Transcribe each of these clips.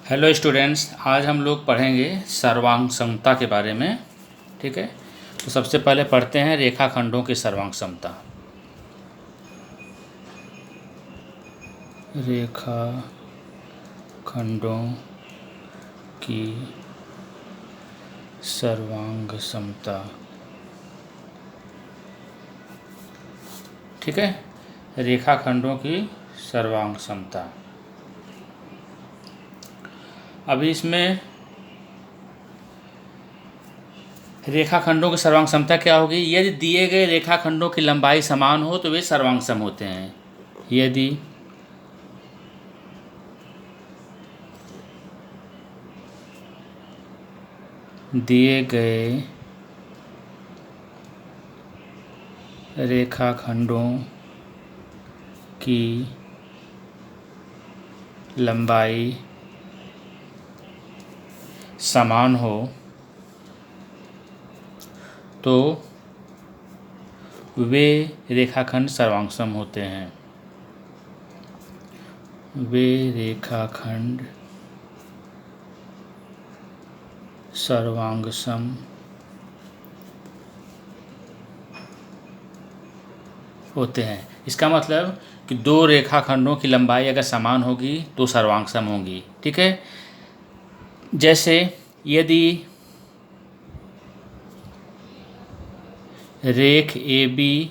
Hello students, आज हम लोग पढ़ेंगे सर्वांग समता के बारे में। ठीक है, तो सबसे पहले पढ़ते हैं रेखाखंडों की सर्वांग समता। रेखाखंडों की सर्वांग समता। ठीक है, रेखाखंडों की सर्वांग समता। अभी इसमें रेखाखंडों की सर्वांग समता क्या होगी? यदि दिए गए रेखाखंडों की लंबाई समान हो तो वे सर्वांग सम होते हैं। यदि दिए गए रेखाखंडों की लंबाई समान हो तो वे रेखाखंड सर्वांगसम होते हैं। वे रेखाखंड सर्वांगसम होते हैं। इसका मतलब कि दो रेखाखंडों की लंबाई अगर समान होगी तो सर्वांगसम होगी। ठीक है, जैसे यदि रेख ए बी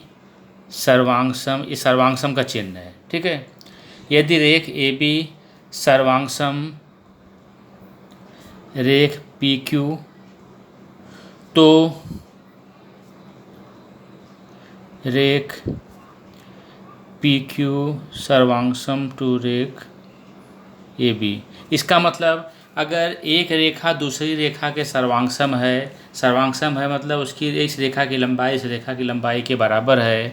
सर्वांगसम, इस सर्वांगसम का चिन्ह है। ठीक है, यदि रेख ए बी सर्वांगसम रेख पी क्यू तो रेख पी क्यू सर्वांगसम टू रेख ए बी। इसका मतलब अगर एक रेखा दूसरी रेखा के सर्वांगसम है मतलब उसकी इस रेखा की लंबाई इस रेखा की लंबाई के बराबर है,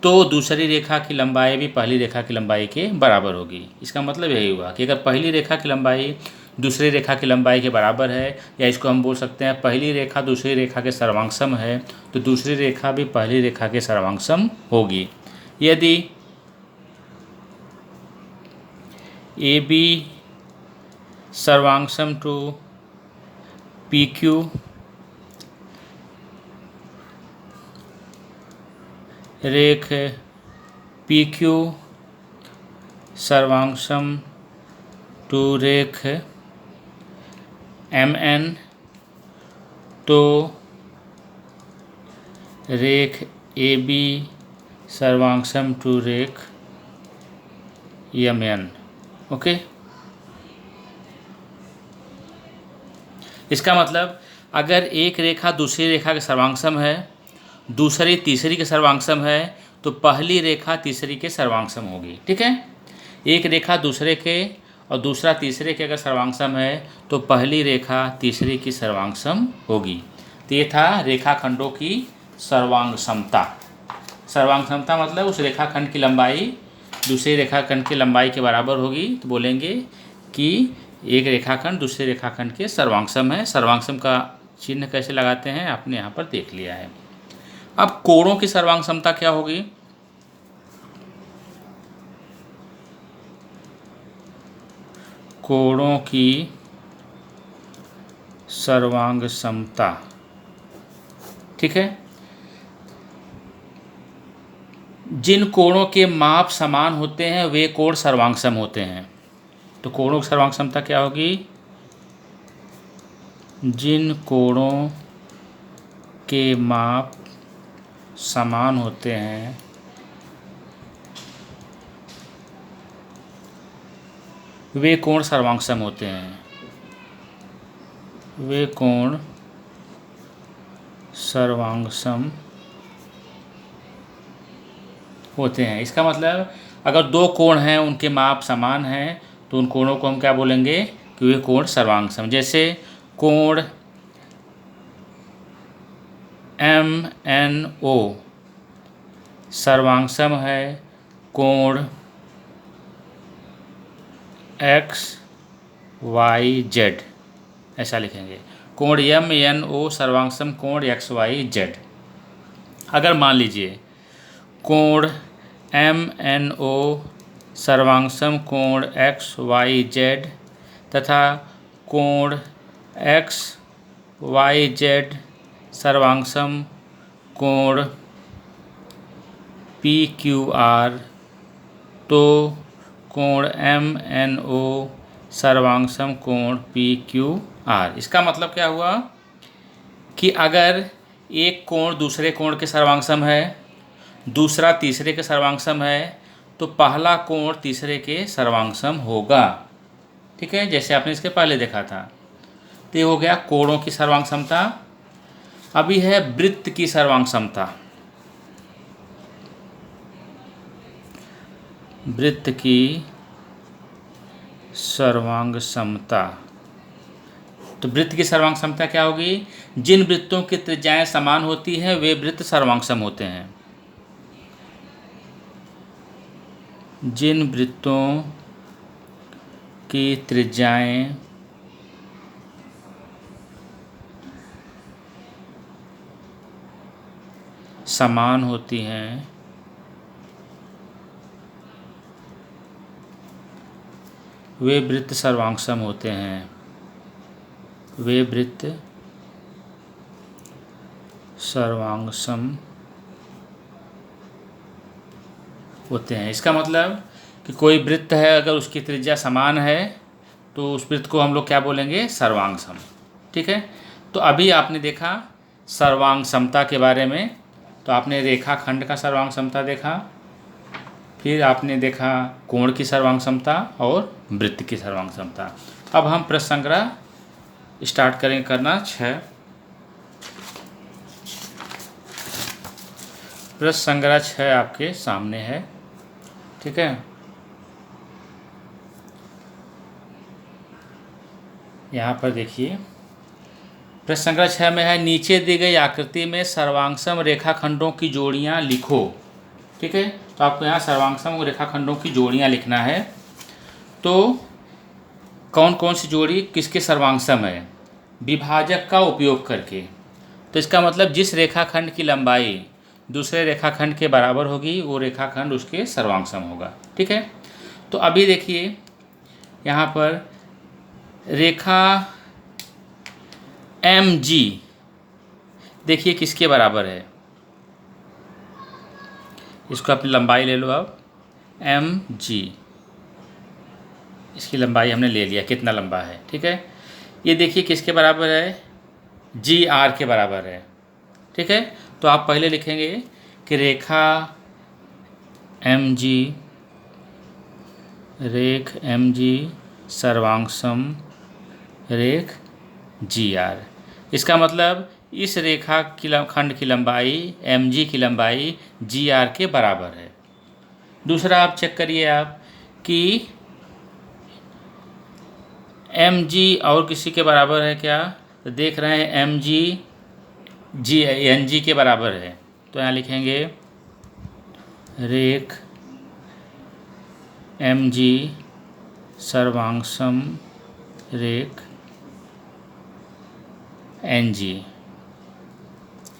तो दूसरी रेखा की लंबाई भी पहली रेखा की लंबाई के बराबर होगी। इसका मतलब यही हुआ कि अगर पहली रेखा की लंबाई दूसरी रेखा की लंबाई के बराबर है, या इसको हम बोल सकते हैं पहली रेखा दूसरी रेखा के सर्वांगसम है, तो दूसरी रेखा भी पहली रेखा के सर्वांगसम होगी। यदि ए बी सर्वांगसम टू पी क्यू रेख पी क्यू सर्वांगसम टू रेख एम एन, तो रेख ए बी सर्वांगसम टू रेख एम एन। ओके, इसका मतलब अगर एक रेखा दूसरी रेखा के सर्वांगसम है, दूसरी तीसरी के सर्वांगसम है, तो पहली रेखा तीसरी के सर्वांगसम होगी। ठीक है, एक रेखा दूसरे के और दूसरा तीसरे के अगर सर्वांगसम है तो पहली रेखा तीसरी की सर्वांगसम होगी। तो ये था रेखाखंडों की सर्वांग समता। सर्वांग समता मतलब उस रेखाखंड की लंबाई दूसरे रेखाखंड की लंबाई के बराबर होगी, तो बोलेंगे कि एक रेखाखंड दूसरे रेखाखंड के सर्वांगसम है। सर्वांगसम का चिन्ह कैसे लगाते हैं आपने यहाँ पर देख लिया है। अब कोणों की सर्वांग समता क्या होगी? कोणों की सर्वांग समता। ठीक है, जिन कोणों के माप समान होते हैं वे कोण सर्वांगसम होते हैं। तो कोणों की सर्वांग समता क्या होगी? जिन कोणों के माप समान होते हैं वे कोण सर्वांगसम होते हैं। वे कोण सर्वांगसम होते हैं। इसका मतलब अगर दो कोण हैं उनके माप समान हैं तो उन कोणों को हम क्या बोलेंगे कि वे कोण सर्वांगसम। जैसे कोण एम एन ओ सर्वांगसम है कोण एक्स वाई जेड। ऐसा लिखेंगे, कोण एम एन ओ सर्वांगसम कोण एक्स वाई जेड। अगर मान लीजिए कोण एम एन ओ सर्वांगसम कोण एक्स वाई जेड तथा कोण एक्स वाई जेड सर्वांगसम कोण पी क्यू आर, तो कोण एम एन ओ सर्वांगसम कोण पी क्यू आर। इसका मतलब क्या हुआ कि अगर एक कोण दूसरे कोण के सर्वांगसम है, दूसरा तीसरे के सर्वांगसम है, तो पहला कोण तीसरे के सर्वांगसम होगा। ठीक है, जैसे आपने इसके पहले देखा था। तो ये हो गया कोणों की सर्वांग समता। अभी है वृत्त की सर्वांग समता। वृत्त की सर्वांग समता। तो वृत्त की सर्वांग समता क्या होगी? जिन वृत्तों की त्रिज्याएं समान होती हैं वे वृत्त सर्वांगसम होते हैं। जिन वृत्तों की त्रिज्याएं समान होती हैं वे वृत्त सर्वांगसम होते हैं। वे वृत्त सर्वांगसम होते हैं। इसका मतलब कि कोई वृत्त है, अगर उसकी त्रिज्या समान है तो उस वृत्त को हम लोग क्या बोलेंगे? सर्वांगसम। ठीक है, तो अभी आपने देखा सर्वांग समता के बारे में। तो आपने रेखाखंड का सर्वांग समता देखा, फिर आपने देखा कोण की सर्वांग समता और वृत्त की सर्वांग समता। अब हम प्रश्न संग्रह स्टार्ट करेंगे करना 6। प्रश्न संग्रह 6 आपके सामने है। ठीक है, यहाँ पर देखिए प्रश्न संग्रह 6 में है नीचे दी गई आकृति में सर्वांगसम रेखाखंडों की जोड़ियाँ लिखो। ठीक है, तो आपको यहाँ सर्वांगसम रेखाखंडों की जोड़ियाँ लिखना है। तो कौन कौन सी जोड़ी किसके सर्वांगसम है? विभाजक का उपयोग करके। तो इसका मतलब जिस रेखाखंड की लंबाई दूसरे रेखाखंड के बराबर होगी वो रेखाखंड उसके सर्वांगसम होगा। ठीक है, तो अभी देखिए यहाँ पर रेखा एम जी देखिए किसके बराबर है। इसको अपनी लंबाई ले लो। अब एम जी, इसकी लंबाई हमने ले लिया, कितना लंबा है। ठीक है, ये देखिए किसके बराबर है? जी आर के बराबर है। ठीक है, तो आप पहले लिखेंगे कि रेखा एम जी, रेख एम जी सर्वांगसम रेख जी आर। इसका मतलब इस रेखा की खंड की लंबाई एम जी की लंबाई जी आर के बराबर है। दूसरा आप चेक करिए आप कि एम जी और किसी के बराबर है क्या? तो देख रहे हैं M G G N G के बराबर है। तो यहाँ लिखेंगे रेख एम जी सर्वांगसम रेख एन जी।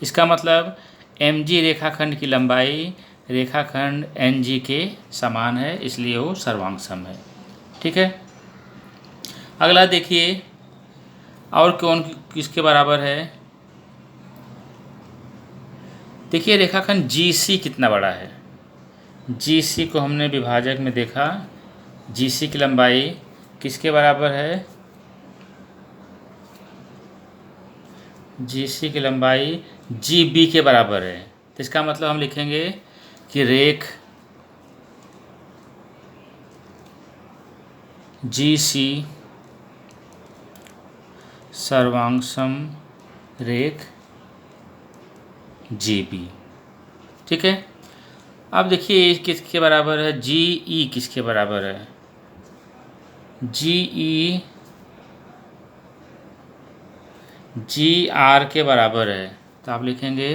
इसका मतलब एम जी रेखाखंड की लंबाई रेखाखंड एन जी के समान है, इसलिए वो सर्वांगसम है। ठीक है, अगला देखिए और कौन किसके बराबर है? देखिए रेखाखंड जी सी कितना बड़ा है। जी सी को हमने विभाजक में देखा, जी सी की लंबाई किसके बराबर है? जी सी की लंबाई जी बी के बराबर है। तो इसका मतलब हम लिखेंगे कि रेख जी सी सर्वांगसम रेख जी बी। ठीक है, अब देखिए किसके बराबर है? जी ई किसके बराबर है? जी ई जी आर के बराबर है। तो आप लिखेंगे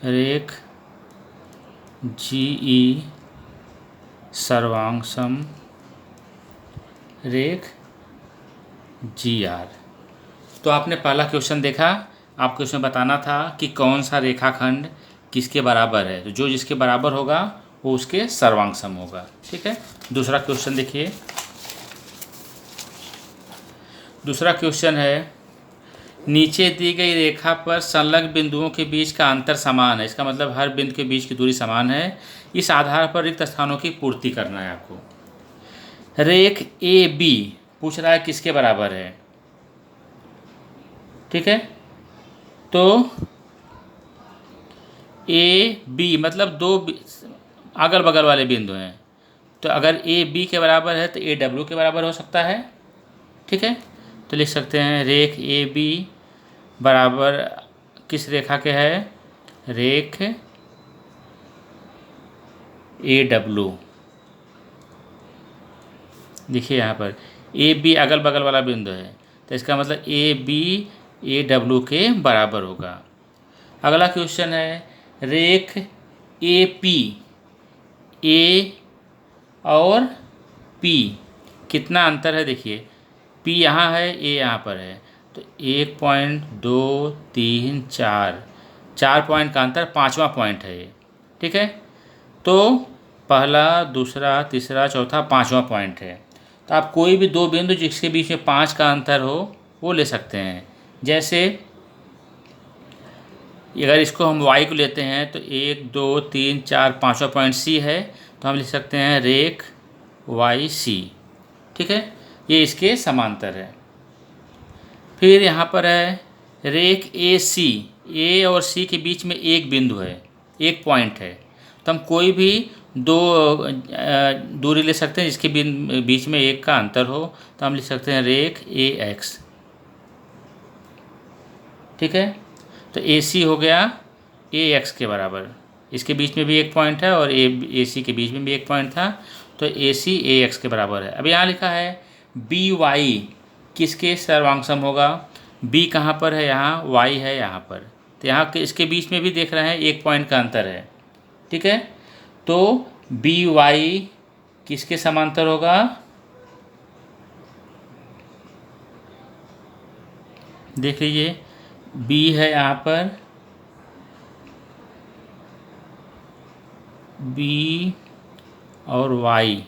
रेख जी ई सर्वांगसम रेख जी आर। तो आपने पहला क्वेश्चन देखा, आपको इसमें बताना था कि कौन सा रेखाखंड किसके बराबर है। तो जो जिसके बराबर होगा वो उसके सर्वांगसम होगा। ठीक है, दूसरा क्वेश्चन देखिए। दूसरा क्वेश्चन है, नीचे दी गई रेखा पर संलग्न बिंदुओं के बीच का अंतर समान है। इसका मतलब हर बिंदु के बीच की दूरी समान है। इस आधार पर रिक्त स्थानों की पूर्ति करना है आपको। रेख ए बी पूछ रहा है किसके बराबर है, ठीक है। तो ए बी मतलब दो अगल बगल वाले बिंदु हैं, तो अगर ए बी के बराबर है तो ए डब्ल्यू के बराबर हो सकता है, ठीक है। तो लिख सकते हैं रेख ए बी बराबर किस रेखा के है, रेख ए डब्ल्यू। देखिए यहाँ पर ए बी अगल बगल वाला बिंदु है, तो इसका मतलब ए बी ए डब्ल्यू के बराबर होगा। अगला क्वेश्चन है, रेख ए पी ए और पी कितना अंतर है। देखिए पी यहाँ है, ए यहाँ पर है, तो 1 पॉइंट 2 3 4 पॉइंट का अंतर, 5वां पॉइंट है ये, ठीक है। तो पहला, दूसरा, तीसरा, चौथा, 5वां पॉइंट है। तो आप कोई भी दो बिंदु जिसके बीच में 5 का अंतर हो वो ले सकते हैं। जैसे अगर इसको हम y को लेते हैं तो 1 2 3 4 5वां पॉइंट सी है, तो हम लिख सकते हैं रेख वाई सी, ठीक है। ये इसके समांतर है। फिर यहाँ पर है रेख ए सी, ए और सी के बीच में एक बिंदु है, एक पॉइंट है, तो हम कोई भी दो दूरी ले सकते हैं जिसके बीच में एक का अंतर हो, तो हम लिख सकते हैं रेख ए एक्स, ठीक है। तो ए सी हो गया ए एक्स के बराबर, इसके बीच में भी एक पॉइंट है और ए सी के बीच में भी एक पॉइंट था, तो ए सी ए एक्स के बराबर है। अब यहाँ लिखा है बी वाई किसके सर्वांगसम होगा। बी कहाँ पर है, यहाँ, वाई है यहाँ पर, तो यहाँ के इसके बीच में भी देख रहे हैं एक पॉइंट का अंतर है, ठीक है। तो बी वाई किसके समांतर होगा, देख लीजिए बी है यहाँ पर, बी और वाई,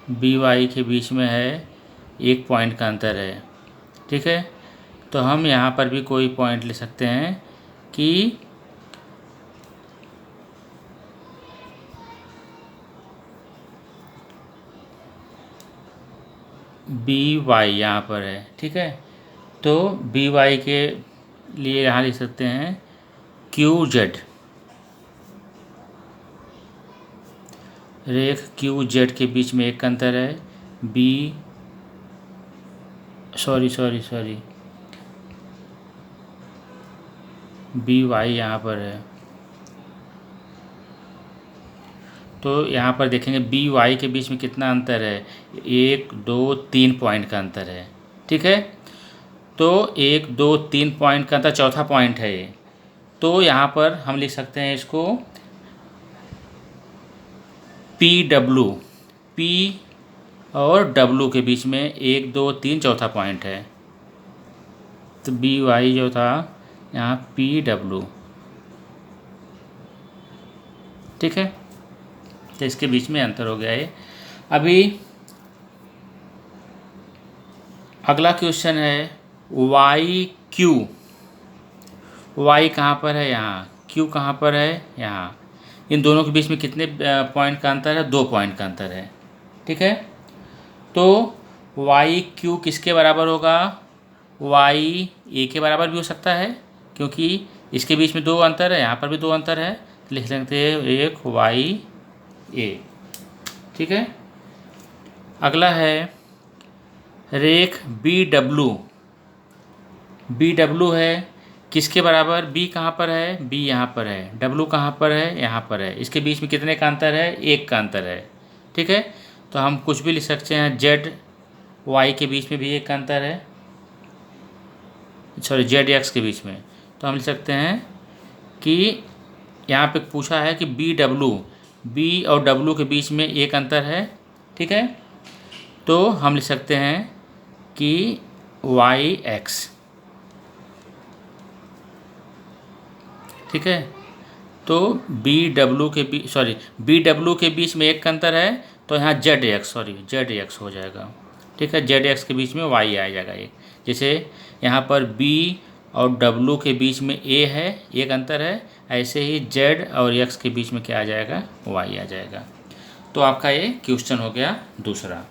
बी वाई के बीच में है एक पॉइंट का अंतर है, ठीक है। तो हम यहाँ पर भी कोई पॉइंट ले सकते हैं कि बी वाई यहाँ पर है, ठीक है। तो बी वाई के लिए यहाँ लिख सकते हैं क्यू जेड, रेख क्यू जेड के बीच में एक अंतर है, बी सॉरी बी वाई यहाँ पर है। तो यहाँ पर देखेंगे बी वाई के बीच में कितना अंतर है, 1 2 3 पॉइंट का अंतर है, ठीक है। तो 1 2 3 पॉइंट का अंतर, चौथा पॉइंट है ये। तो यहाँ पर हम लिख सकते हैं इसको पी डब्लू, पी और डब्लू के बीच में 1 2 3 चौथा पॉइंट है, तो बी वाई जो था यहाँ पी डब्लू, ठीक है। तो इसके बीच में अंतर हो गया है। अभी अगला क्वेश्चन है वाई क्यू, वाई कहाँ पर है, यहाँ, क्यू कहाँ पर है, यहाँ। इन दोनों के बीच में कितने पॉइंट का अंतर है, 2 पॉइंट का अंतर है, ठीक है। तो वाई क्यू किसके बराबर होगा, वाई ए के बराबर भी हो सकता है, क्योंकि इसके बीच में 2 अंतर है, यहाँ पर भी 2 अंतर है, तो लिख सकते हैं एक वाई ए, ठीक है। अगला है रेख बी डब्लू, बी डब्लू है किसके बराबर, बी कहाँ पर है, बी यहाँ पर है, डब्लू कहाँ पर है, यहाँ पर है, इसके बीच में कितने का अंतर है, 1 का अंतर है, ठीक है। तो हम कुछ भी लिख सकते हैं, जेड वाई के बीच में भी 1 का अंतर है, सॉरी जेड एक्स के बीच में, तो हम लिख सकते हैं कि यहाँ पे पूछा है कि बी डब्लू, बी और डब्लू के बीच में 1 अंतर है, ठीक है। तो हम लिख सकते हैं कि वाई एक्स, ठीक है। तो बी डब्लू के बीच में 1 का अंतर है, तो यहाँ जेड एक्स हो जाएगा। ठीक है, जेड एक्स के बीच में वाई आ जाएगा एक। जैसे यहाँ पर बी और डब्लू के बीच में ए है, एक अंतर है, ऐसे ही जेड और एक्स के बीच में क्या आ जाएगा, वाई आ जाएगा। तो आपका ये क्वेश्चन हो गया दूसरा।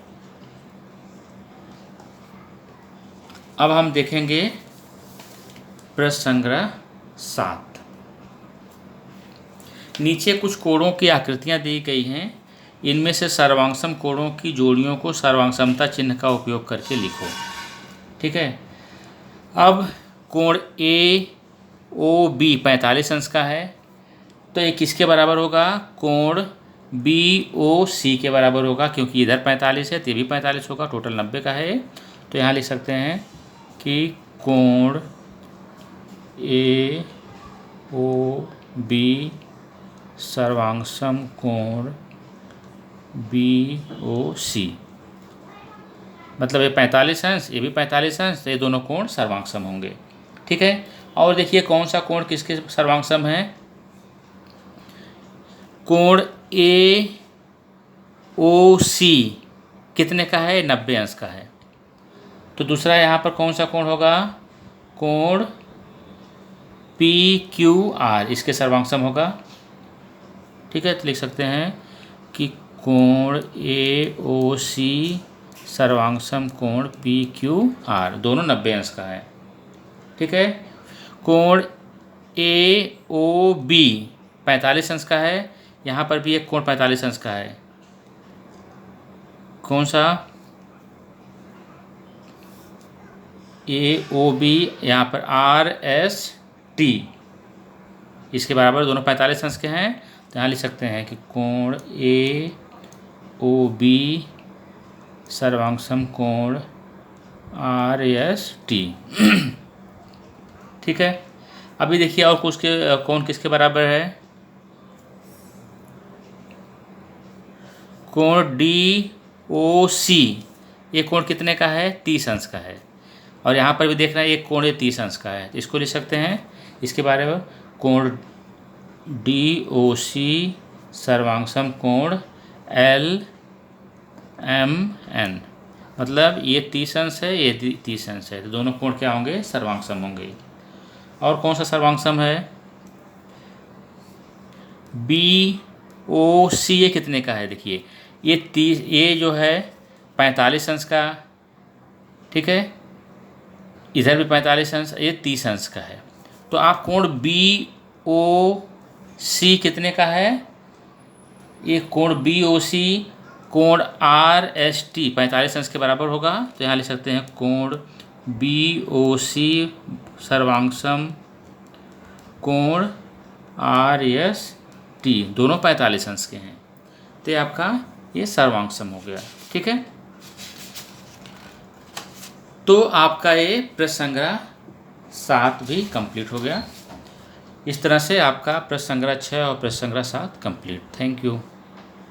अब हम देखेंगे प्रश्न संग्रह 7। नीचे कुछ कोणों की आकृतियाँ दी गई हैं, इनमें से सर्वांगसम कोणों की जोड़ियों को सर्वांगसमता चिन्ह का उपयोग करके लिखो। ठीक है, अब कोण ए ओ बी 45 अंश का है, तो ये किसके बराबर होगा, कोण बी ओ सी के बराबर होगा, क्योंकि इधर 45 है तो ये भी 45 होगा, टोटल 90 का है। तो यहाँ लिख सकते हैं कि कोण ए ओ बी सर्वांगसम कोण बी ओ सी, मतलब ये 45 अंश, ये भी 45 अंश, तो ये दोनों कोण सर्वांगसम होंगे। ठीक है, और देखिए कौन सा कोण किसके सर्वांगसम है, कोण ए ओ सी कितने का है, 90 अंश का है। तो दूसरा यहाँ पर कौन सा कोण होगा, कोण पी क्यू आर, इसके सर्वांगसम होगा। ठीक है, तो लिख सकते हैं कि कोण ए ओ सी सर्वांगसम कोण पी क्यू आर, दोनों 90 अंश का है। ठीक है, कोण ए ओ बी 45 अंश का है, यहाँ पर भी एक कोण 45 अंश का है। कौन सा, ए ओ बी, यहाँ पर आर एस टी, इसके बराबर दोनों 45 अंश के हैं। तो यहाँ लिख सकते हैं कि कोण ए ओ बी सर्वांगसम कोण आर एस टी। ठीक है, अभी देखिए और कुछ के कोण किसके बराबर है, कोण डी ओ सी, ये कोण कितने का है, 30 अंश का है। और यहाँ पर भी देख रहे हैं एक कोण 30 अंश का है, इसको लिख सकते हैं इसके बारे में, कोण डी ओ सी सर्वांगसम कोण एल एम एन, मतलब ये 30 अंश है, ये 30 अंश है, तो दोनों कोण क्या होंगे, सर्वांगसम होंगे। और कौन सा सर्वांगसम है, बी ओ सी, ये कितने का है, देखिए ये जो है 45 अंश का, ठीक है, इधर भी 45 अंश, ये 30 अंश का है। तो आप कोण बी ओ सी कितने का है, ये कोण बी ओ सी कोण आर एस टी 45 अंश के बराबर होगा। तो यहाँ लिख सकते हैं कोण बी ओ सी सर्वांगसम कोण आर एस टी, दोनों 45 अंश के हैं, तो आपका ये सर्वांगसम हो गया। ठीक है, तो आपका ये प्रश्न संग्रह 7 भी कंप्लीट हो गया। इस तरह से आपका प्रश्न संग्रह 6 और प्रश्न संग्रह 7 कंप्लीट। Thank you.